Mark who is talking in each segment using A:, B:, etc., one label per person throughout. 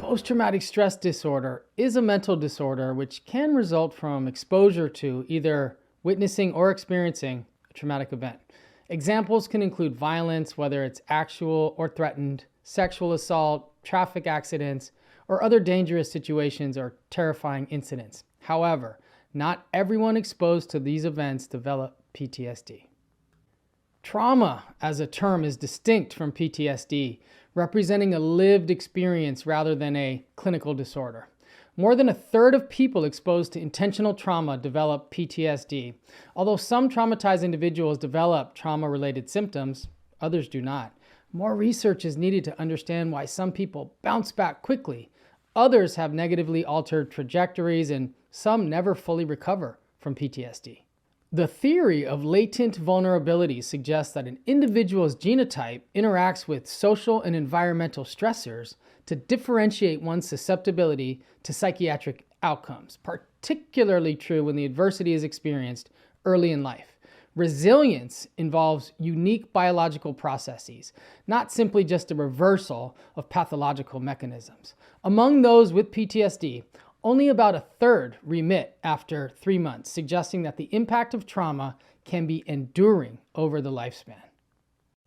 A: Post-traumatic stress disorder is a mental disorder which can result from exposure to either witnessing or experiencing a traumatic event. Examples can include violence, whether it's actual or threatened, sexual assault, traffic accidents, or other dangerous situations or terrifying incidents. However, not everyone exposed to these events develop PTSD. Trauma as a term is distinct from PTSD, representing a lived experience rather than a clinical disorder. More than a third of people exposed to intentional trauma develop PTSD. Although some traumatized individuals develop trauma-related symptoms, others do not. More research is needed to understand why some people bounce back quickly, others have negatively altered trajectories, and some never fully recover from PTSD. The theory of latent vulnerability suggests that an individual's genotype interacts with social and environmental stressors to differentiate one's susceptibility to psychiatric outcomes, particularly true when the adversity is experienced early in life. Resilience involves unique biological processes, not simply just a reversal of pathological mechanisms. Among those with PTSD, only about a third remit after 3 months, suggesting that the impact of trauma can be enduring over the lifespan.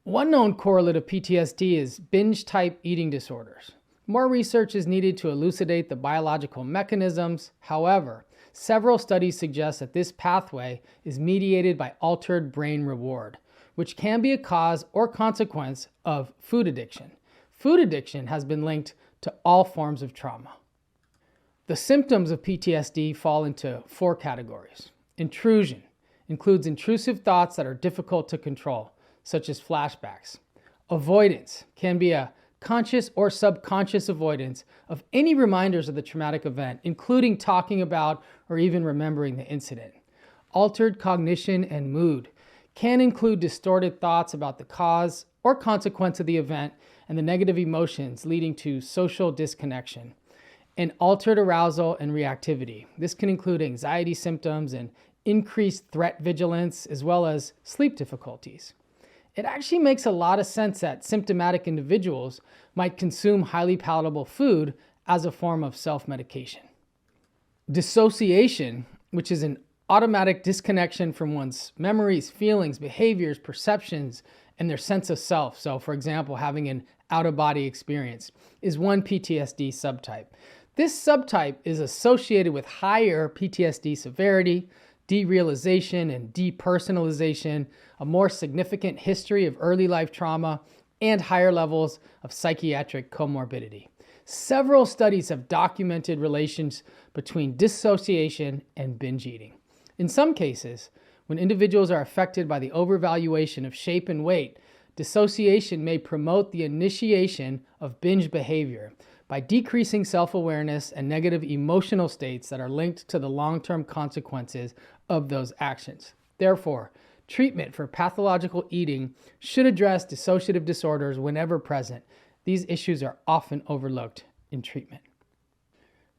A: One known correlate of PTSD is binge-type eating disorders. More research is needed to elucidate the biological mechanisms. However, several studies suggest that this pathway is mediated by altered brain reward, which can be a cause or consequence of food addiction. Food addiction has been linked to all forms of trauma. The symptoms of PTSD fall into 4 categories. Intrusion includes intrusive thoughts that are difficult to control, such as flashbacks. Avoidance can be a conscious or subconscious avoidance of any reminders of the traumatic event, including talking about or even remembering the incident. Altered cognition and mood can include distorted thoughts about the cause or consequence of the event and the negative emotions leading to social disconnection. And altered arousal and reactivity. This can include anxiety symptoms and increased threat vigilance, as well as sleep difficulties. It actually makes a lot of sense that symptomatic individuals might consume highly palatable food as a form of self-medication. Dissociation, which is an automatic disconnection from one's memories, feelings, behaviors, perceptions, and their sense of self. So, for example, having an out-of-body experience is one PTSD subtype. This subtype is associated with higher PTSD severity, derealization and depersonalization, a more significant history of early life trauma, and higher levels of psychiatric comorbidity. Several studies have documented relations between dissociation and binge eating. In some cases, when individuals are affected by the overvaluation of shape and weight, dissociation may promote the initiation of binge behavior by decreasing self-awareness and negative emotional states that are linked to the long-term consequences of those actions. Therefore, treatment for pathological eating should address dissociative disorders whenever present. These issues are often overlooked in treatment.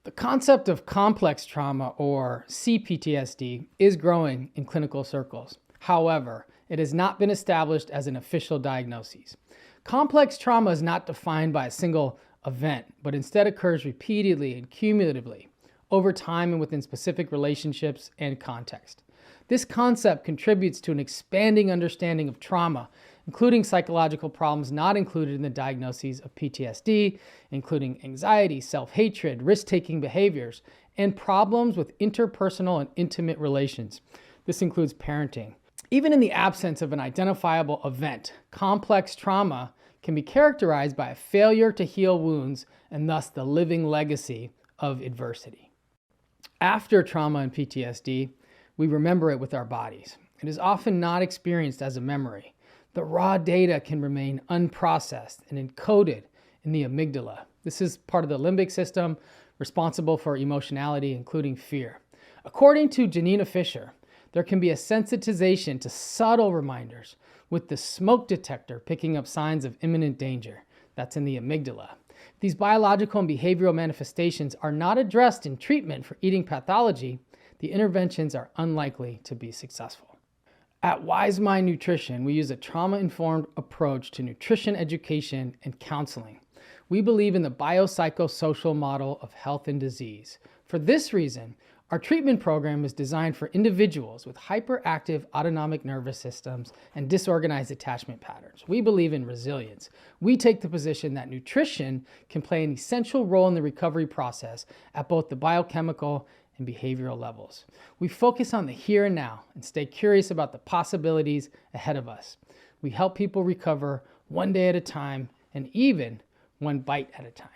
A: The concept of complex trauma, or CPTSD, is growing in clinical circles. However, it has not been established as an official diagnosis. Complex trauma is not defined by a single event, but instead occurs repeatedly and cumulatively over time and within specific relationships and context. This concept contributes to an expanding understanding of trauma, including psychological problems not included in the diagnoses of PTSD, including anxiety, self-hatred, risk-taking behaviors, and problems with interpersonal and intimate relations. This includes parenting. Even in the absence of an identifiable event, complex trauma can be characterized by a failure to heal wounds and thus the living legacy of adversity. After trauma and PTSD, we remember it with our bodies. It is often not experienced as a memory. The raw data can remain unprocessed and encoded in the amygdala. This is part of the limbic system responsible for emotionality, including fear. According to Janina Fisher, there can be a sensitization to subtle reminders, with the smoke detector picking up signs of imminent danger. That's in the amygdala. These biological and behavioral manifestations are not addressed in treatment for eating pathology. The interventions are unlikely to be successful. At Wise Mind Nutrition, we use a trauma-informed approach to nutrition education and counseling. We believe in the biopsychosocial model of health and disease. For this reason, our treatment program is designed for individuals with hyperactive autonomic nervous systems and disorganized attachment patterns. We believe in resilience. We take the position that nutrition can play an essential role in the recovery process at both the biochemical and behavioral levels. We focus on the here and now and stay curious about the possibilities ahead of us. We help people recover one day at a time and even one bite at a time.